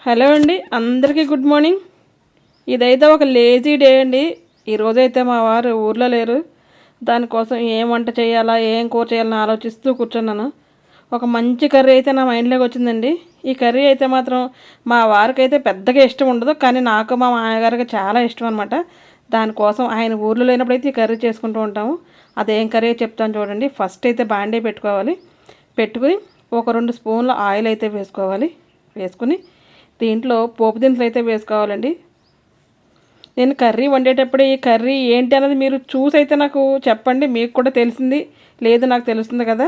Hello అండి, అందరికీ good morning. ఇదైతే ఒక లేజీ డే అండి. ఈరోజైతే మా వారు ఊర్లో లేరు. దానికోసం ఏం వంట చేయాలా, ఏం కూర చేయాలని ఆలోచిస్తూ కూర్చున్నాను. ఒక మంచి కర్రీ అయితే నా మైండ్లోకి వచ్చిందండి. ఈ కర్రీ అయితే మాత్రం మా వారికి అయితే పెద్దగా ఇష్టం ఉండదు, కానీ నాకు మా మామగారికి చాలా ఇష్టం అనమాట. దానికోసం ఆయన ఊర్లో లేనప్పుడు అయితే ఈ కర్రీ చేసుకుంటూ ఉంటాము. అదేం కర్రీ చెప్తాను చూడండి. ఫస్ట్ అయితే బాండీ పెట్టుకోవాలి. పెట్టుకుని ఒక 2 స్పూన్ల ఆయిల్ అయితే వేసుకోవాలి. వేసుకుని దీంట్లో పోపు దినుసులు అయితే వేసుకోవాలండి. నేను కర్రీ వండేటప్పుడు ఈ కర్రీ ఏంటి అన్నది మీరు చూసి అయితే నాకు చెప్పండి. మీకు కూడా తెలిసింది లేదు నాకు తెలుస్తుంది కదా.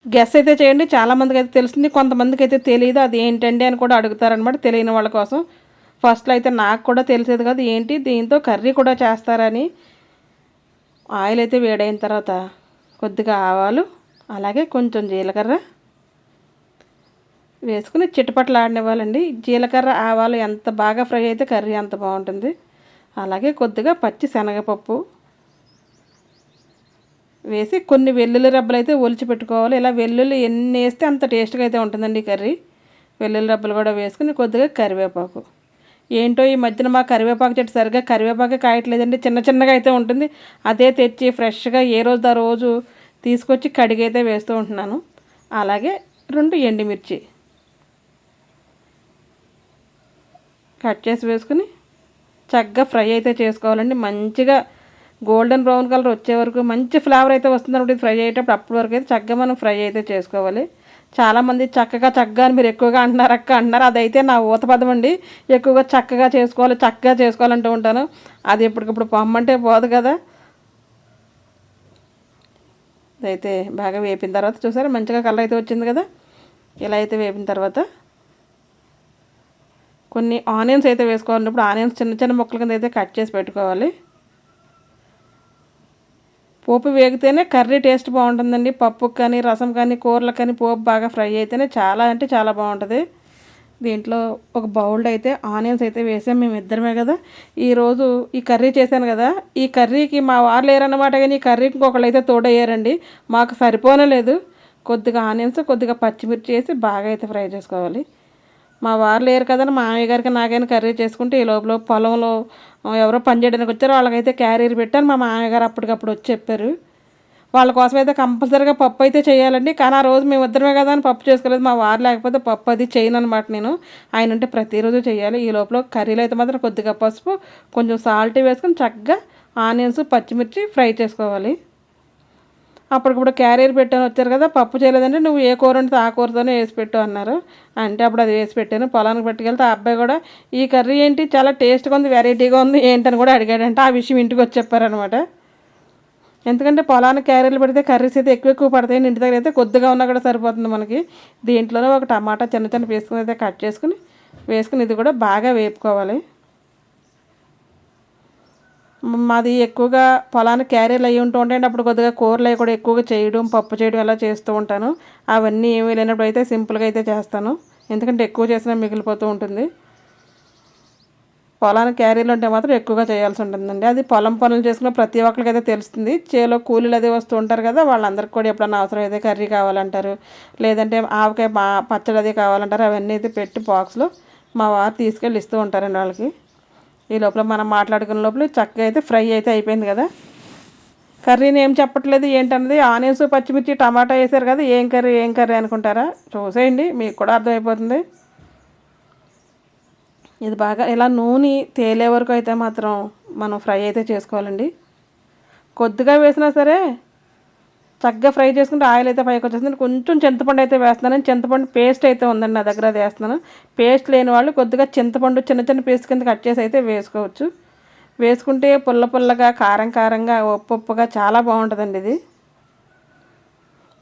గెస్ అయితే చేయండి. చాలామందికి అయితే తెలుస్తుంది, కొంతమందికి అయితే తెలియదు అది ఏంటండి అని కూడా అడుగుతారనమాట, తెలియని వాళ్ళ కోసం. ఫస్ట్లో అయితే నాకు కూడా తెలిసేది కదా ఏంటి దీంతో కర్రీ కూడా చేస్తారని. ఆయిల్ అయితే వేడైన తర్వాత కొద్దిగా ఆవాలు, అలాగే కొంచెం జీలకర్ర వేసుకుని చిటపట్లు ఆడనివ్వాలండి. జీలకర్ర ఆవాలు ఎంత బాగా ఫ్రై అయితే కర్రీ అంత బాగుంటుంది. అలాగే కొద్దిగా పచ్చి శనగపప్పు వేసి కొన్ని వెల్లుల్లి రబ్బలు అయితే ఒలిచి పెట్టుకోవాలి. ఇలా వెల్లుల్లి ఎన్ని వేస్తే అంత టేస్ట్గా అయితే ఉంటుందండి కర్రీ. వెల్లుల్లి రబ్బలు కూడా వేసుకుని కొద్దిగా కరివేపాకు. ఏంటో ఈ మధ్యన మా కరివేపాకు చెట్టు సరిగ్గా కరివేపాకు కాయట్లేదండి, చిన్న చిన్నగా అయితే ఉంటుంది. అదే తెచ్చి ఫ్రెష్గా ఏ రోజు ఆ రోజు తీసుకొచ్చి కడిగైతే వేస్తూ ఉంటున్నాను. అలాగే 2 ఎండుమిర్చి కట్ చేసి వేసుకుని చక్కగా ఫ్రై అయితే చేసుకోవాలండి. మంచిగా గోల్డెన్ బ్రౌన్ కలర్ వచ్చే వరకు మంచి ఫ్లేవర్ అయితే వస్తుంది అనమాట. ఫ్రై అయ్యేటప్పుడు అప్పటి వరకు అయితే చక్కగా మనం ఫ్రై అయితే చేసుకోవాలి. చాలామంది చక్కగా అని మీరు ఎక్కువగా అంటున్నారు అక్క అంటున్నారు. అదైతే నా ఊతపదం అండి. ఎక్కువగా చక్కగా చేసుకోవాలంటూ ఉంటాను. అది ఎప్పటికప్పుడు పొమ్మంటే పోదు కదా. అదైతే బాగా వేపిన తర్వాత చూసారా మంచిగా కలర్ అయితే వచ్చింది కదా. ఇలా అయితే వేపిన తర్వాత కొన్ని ఆనియన్స్ అయితే వేసుకోవాలన్నప్పుడు ఆనియన్స్ చిన్న చిన్న ముక్కల కింద అయితే కట్ చేసి పెట్టుకోవాలి. పోపు వేగితేనే కర్రీ టేస్ట్ బాగుంటుందండి. పప్పుకి కానీ రసం కానీ కూరలకు కానీ పోపు బాగా ఫ్రై అయితేనే చాలా అంటే చాలా బాగుంటుంది. దీంట్లో ఒక బౌల్ అయితే ఆనియన్స్ అయితే వేసాం, మేము ఇద్దరమే కదా. ఈరోజు ఈ కర్రీ చేశాను కదా, ఈ కర్రీకి మా వారు లేరన్నమాట, కానీ ఈ కర్రీకి ఇంకొకళ్ళు అయితే తోడయ్యారండి. మాకు సరిపోనే లేదు. కొద్దిగా ఆనియన్స్ కొద్దిగా పచ్చిమిర్చి వేసి బాగా అయితే ఫ్రై చేసుకోవాలి. మా వారు లేరు కదని మామయ్య గారికి నాకైనా కర్రీ చేసుకుంటే ఈ లోపల పొలంలో ఎవరో పని చేయడానికి వచ్చారు, వాళ్ళకైతే క్యారీర్ పెట్టాను. మా మామయ్య గారు అప్పటికప్పుడు వచ్చి చెప్పారు వాళ్ళ కోసం అయితే కంపల్సరీగా పప్పు అయితే చేయాలండి. కానీ ఆ రోజు మేము ఇద్దరమే కదా అని పప్పు చేసుకోలేదు. మా వారు లేకపోతే పప్పు అది చేయను అనమాట నేను. ఆయన ఉంటే ప్రతిరోజు చేయాలి. ఈ లోపల కర్రీలో అయితే మాత్రం కొద్దిగా పసుపు కొంచెం సాల్ట్ వేసుకొని చక్కగా ఆనియన్స్ పచ్చిమిర్చి ఫ్రై చేసుకోవాలి. అప్పటికప్పుడు క్యారియర్ పెట్టాను, వచ్చారు కదా పప్పు చేయలేదంటే నువ్వు ఏ కూర ఉంటే ఆ కూరతోనే వేసి పెట్టు అన్నారు. అంటే అప్పుడు అది వేసి పెట్టాను. పొలానికి పట్టుకెళ్తే ఆ అబ్బాయి కూడా ఈ కర్రీ ఏంటి చాలా టేస్ట్గా ఉంది, వెరైటీగా ఉంది ఏంటని కూడా అడిగాడంటే ఆ విషయం ఇంటికి వచ్చి చెప్పారనమాట. ఎందుకంటే పొలానికి క్యారీర్లు పెడితే కర్రీస్ అయితే ఎక్కువ పడతాయి, ఇంటి దగ్గర అయితే కొద్దిగా ఉన్నా కూడా సరిపోతుంది మనకి. దీంట్లోనే ఒక టమాటా చిన్న చిన్న పీసుకుని అయితే కట్ చేసుకుని వేసుకుని ఇది కూడా బాగా వేపుకోవాలి. మాది ఎక్కువగా పొలానికి క్యారీర్లు అయ్యి ఉంటూ ఉంటాయండి. అప్పుడు కొద్దిగా కూరలు అవి కూడా ఎక్కువగా చేయడం, పప్పు చేయడం అలా చేస్తూ ఉంటాను. అవన్నీ ఏమీ లేనప్పుడు అయితే సింపుల్గా అయితే చేస్తాను, ఎందుకంటే ఎక్కువ చేసినా మిగిలిపోతూ ఉంటుంది. పొలానికి క్యారీర్లు ఉంటే మాత్రం ఎక్కువగా చేయాల్సి ఉంటుందండి. అది పొలం పనులు చేసుకున్న ప్రతి ఒక్కరికి అయితే తెలుస్తుంది. చేలో కూలీలు అదే వస్తూ ఉంటారు కదా, వాళ్ళందరికీ కూడా ఎప్పుడన్నా అవసరం అయితే కర్రీ కావాలంటారు, లేదంటే ఆవకాయ పచ్చడి అది కావాలంటారు. అవన్నీ అయితే పెట్టి బాక్స్లో మా వారు తీసుకెళ్ళి ఇస్తూ ఉంటారండి వాళ్ళకి. ఈ లోపల మనం మాట్లాడుకున్న లోపల చక్కగా అయితే ఫ్రై అయితే అయిపోయింది కదా. కర్రీని ఏం చెప్పట్లేదు ఏంటన్నది, ఆనియన్స్ పచ్చిమిర్చి టమాటా వేసారు కదా, ఏం కర్రీ అనుకుంటారా, చూసేయండి మీకు కూడా అర్థమైపోతుంది. ఇది బాగా ఇలా నూనె తేలే వరకు అయితే మాత్రం మనం ఫ్రై అయితే చేసుకోవాలండి. కొద్దిగా వేసినా సరే చక్కగా ఫ్రై చేసుకుంటే ఆయిల్ అయితే పైకి వచ్చేస్తుంది. కొంచెం చింతపండు అయితే వేస్తున్నాను. చింతపండు పేస్ట్ అయితే ఉందండి నా దగ్గర, అది వేస్తున్నాను. పేస్ట్ లేని వాళ్ళు కొద్దిగా చింతపండు చిన్న చిన్న పేస్ట్ కింద కట్ చేసి అయితే వేసుకోవచ్చు. వేసుకుంటే పుల్ల పుల్లగా కారం కారంగా ఉప్పు ఉప్పుగా చాలా బాగుంటుందండి ఇది.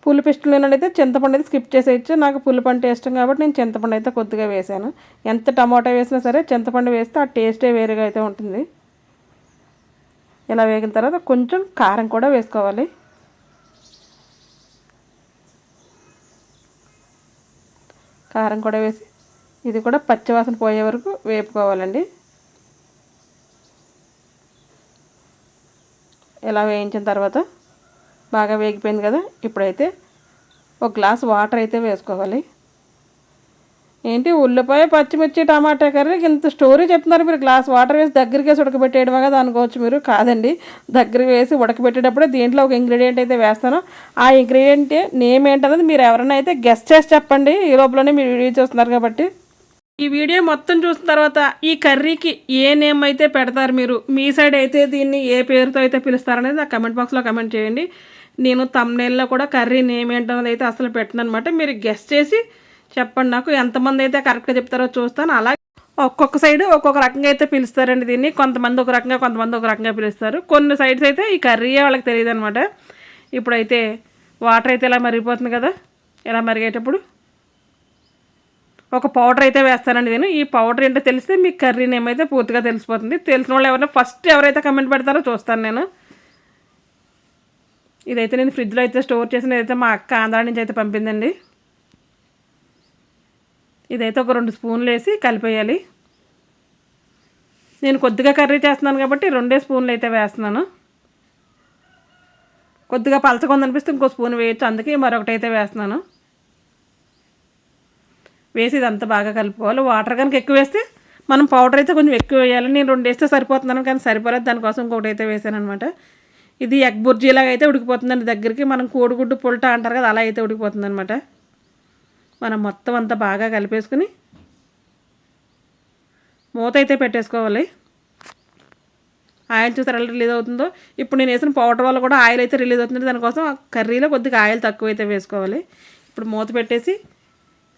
పులుపు ఇష్టం లేనట్టయితే చింతపండు అయితే స్కిప్ చేసేయచ్చు. నాకు పులుపు అంటే ఇష్టం కాబట్టి నేను చింతపండు అయితే కొద్దిగా వేసాను. ఎంత టమాటా వేసినా సరే చింతపండు వేస్తే ఆ టేస్టే వేరుగా అయితే ఉంటుంది. ఇలా వేగిన తర్వాత కొంచెం కారం కూడా వేసుకోవాలి. కారం కూడా వేసి ఇది కూడా పచ్చివాసన పోయే వరకు వేపుకోవాలండి. ఇలా వేయించిన తర్వాత బాగా వేగిపోయింది కదా, ఇప్పుడైతే ఒక గ్లాస్ వాటర్ అయితే వేసుకోవాలి. ఏంటి ఉల్లిపాయ పచ్చిమిర్చి టమాటా కర్రీకి ఇంత స్టోరీ చెప్తున్నారు మీరు. గ్లాస్ వాటర్ వేసి దగ్గరికి వేసి ఉడకబెట్టేయడమే కదా అనుకోవచ్చు మీరు. కాదండి, దగ్గరికి వేసి ఉడకబెట్టేటప్పుడే దీంట్లో ఒక ఇంగ్రీడియంట్ అయితే వేస్తాను. ఆ ఇంగ్రీడియంట్ నేమ్ ఏంటన్నది మీరు ఎవరైనా అయితే గెస్ట్ చేసి చెప్పండి. ఈ లోపలనే మీరు వీడియో చూస్తున్నారు కాబట్టి. ఈ వీడియో మొత్తం చూసిన తర్వాత ఈ కర్రీకి ఏ నేమ్ అయితే పెడతారు మీరు, మీ సైడ్ అయితే దీన్ని ఏ పేరుతో అయితే పిలుస్తారనేది నాకు కమెంట్ బాక్స్లో కమెంట్ చేయండి. నేను తమ్నైల్లో కూడా కర్రీ నేమ్ ఏంటన్నది అయితే అసలు పెట్టను అనమాట. మీరు గెస్ట్ చేసి చెప్పండి నాకు. ఎంతమంది అయితే కరెక్ట్గా చెప్తారో చూస్తాను. అలాగే ఒక్కొక్క సైడ్ ఒక్కొక్క రకంగా అయితే పిలుస్తారండి దీన్ని. కొంతమంది ఒక రకంగా, కొంతమంది ఒక రకంగా పిలుస్తారు. కొన్ని సైడ్స్ అయితే ఈ కర్రీ వాళ్ళకి తెలియదు అనమాట. ఇప్పుడైతే వాటర్ అయితే ఇలా మరిగిపోతుంది కదా, ఇలా మరిగేటప్పుడు ఒక పౌడర్ అయితే వేస్తానండి నేను. ఈ పౌడర్ ఏంటో తెలిస్తే మీకు కర్రీ నేమ్ అయితే పూర్తిగా తెలిసిపోతుంది. తెలిసిన వాళ్ళు ఎవరైనా ఫస్ట్ ఎవరైతే కమెంట్ పెడతారో చూస్తాను నేను. ఇదైతే నేను ఫ్రిడ్జ్లో అయితే స్టోర్ చేసిన, ఇదైతే మా అక్క ఆంధ్రా నుంచి అయితే పంపిందండి. ఇదైతే ఒక 2 స్పూన్లు వేసి కలిపేయాలి. నేను కొద్దిగా కర్రీ చేస్తున్నాను కాబట్టి 2 స్పూన్లు అయితే వేస్తున్నాను. కొద్దిగా పలచగా అనిపిస్తే ఇంకో స్పూన్ వేయచ్చు, అందుకే మరొకటి అయితే వేస్తున్నాను. వేసి ఇదంతా బాగా కలుపుకోవాలి. వాటర్ కనుక ఎక్కువ వేస్తే మనం పౌడర్ అయితే కొంచెం ఎక్కువ వేయాలి. నేను 2 వేస్తే సరిపోతున్నాను, కానీ సరిపోలేదు. దానికోసం ఇంకొకటి అయితే వేసాను అనమాట. ఇది ఎగ్ బుర్జీలాగా అయితే ఉడికిపోతుందండి. దగ్గరికి మనం కోడిగుడ్డు పుల్టా అంటారు కదా, అలా అయితే ఉడికిపోతుంది అనమాట. మనం మొత్తం అంతా బాగా కలిపేసుకుని మూత అయితే పెట్టేసుకోవాలి. ఆయిల్ చూసారు ఎలా రిలీజ్ అవుతుందో. ఇప్పుడు నేను వేసిన పౌడర్ వల్ల కూడా ఆయిల్ అయితే రిలీజ్ అవుతుంది. దానికోసం కర్రీలో కొద్దిగా ఆయిల్ తక్కువ అయితే వేసుకోవాలి. ఇప్పుడు మూత పెట్టేసి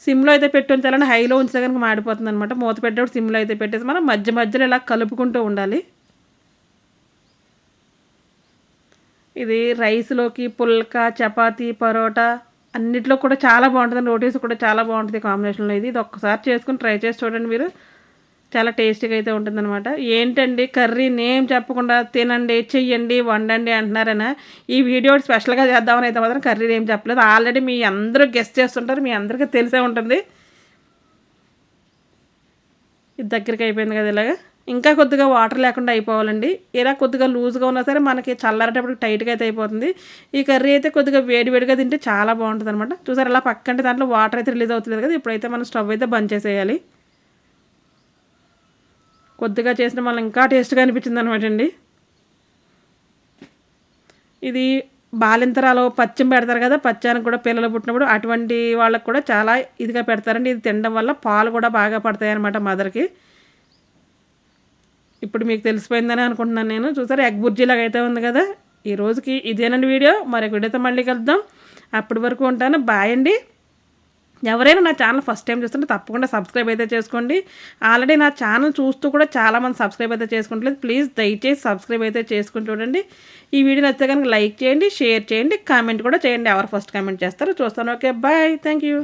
సిమ్లో అయితే పెట్టి ఉంచాలని, హైలో ఉంచితే కనుక మాడిపోతుంది అనమాట. మూత పెట్టేప్పుడు సిమ్లో అయితే పెట్టేసి మనం మధ్య మధ్యలో ఇలా కలుపుకుంటూ ఉండాలి. ఇది రైస్లోకి, పుల్కా, చపాతీ, పరోటా అన్నిట్లో కూడా చాలా బాగుంటుంది. రోటీస్ కూడా చాలా బాగుంటుంది కాంబినేషన్లో. ఇది ఒక్కసారి చేసుకుని ట్రై చేసి చూడండి మీరు. చాలా టేస్టీగా అయితే ఉంటుందన్నమాట. ఏంటండి కర్రీ నేమ్ చెప్పకుండా తినండి, చెయ్యండి, వండండి అంటున్నారనా? ఈ వీడియో స్పెషల్గా చేద్దామని అయితే మాత్రం కర్రీ నేమ్ చెప్పలేదు. ఆల్రెడీ మీ అందరూ గెస్ట్ చేస్తుంటారు, మీ అందరికీ తెలిసే ఉంటుంది. ఇది దగ్గరికి అయిపోయింది కదా ఇలాగా. ఇంకా కొద్దిగా వాటర్ లేకుండా అయిపోవాలండి. ఇలా కొద్దిగా లూజ్గా ఉన్నా సరే మనకి చల్లారేటప్పుడు టైట్గా అయితే అయిపోతుంది. ఈ కర్రీ అయితే కొద్దిగా వేడివేడిగా తింటే చాలా బాగుంటుంది అనమాట. చూసారు అలా పక్కంటే దాంట్లో వాటర్ అయితే రిలీజ్ అవుతుంది కదా. ఇప్పుడైతే మనం స్టవ్ అయితే బంద్ చేసేయాలి. కొద్దిగా చేసిన మళ్ళీ ఇంకా టేస్ట్గా అనిపించింది అనమాట అండి. ఇది బాలింతరాలో పచ్చిం పెడతారు కదా, పచ్చానికి కూడా పిల్లలు పుట్టినప్పుడు అటువంటి వాళ్ళకి కూడా చాలా ఇదిగా పెడతారండి. ఇది తినడం వల్ల పాలు కూడా బాగా పడతాయి అనమాట మదర్కి. ఇప్పుడు మీకు తెలిసిపోయిందని అనుకుంటున్నాను నేను. చూసారు ఎగ్ బుర్జీలాగా అయితే ఉంది కదా. ఈ రోజుకి ఇదేనండి వీడియో. మరొక వీడియోతో మళ్ళీ కలుద్దాం. అప్పటి వరకు ఉంటాను. బాయ్ అండి. ఎవరైనా నా ఛానల్ ఫస్ట్ టైం చూస్తుంటే తప్పకుండా సబ్స్క్రైబ్ అయితే చేసుకోండి. ఆల్రెడీ నా ఛానల్ చూస్తూ కూడా చాలామంది సబ్స్క్రైబ్ అయితే చేసుకుంటలేదు. ప్లీజ్ దయచేసి సబ్స్క్రైబ్ అయితే చేసుకుని చూడండి. ఈ వీడియో నచ్చితే కనుక లైక్ చేయండి, షేర్ చేయండి, కామెంట్ కూడా చేయండి. ఎవరు ఫస్ట్ కామెంట్ చేస్తారో చూస్తాను. Okay bye, thank you.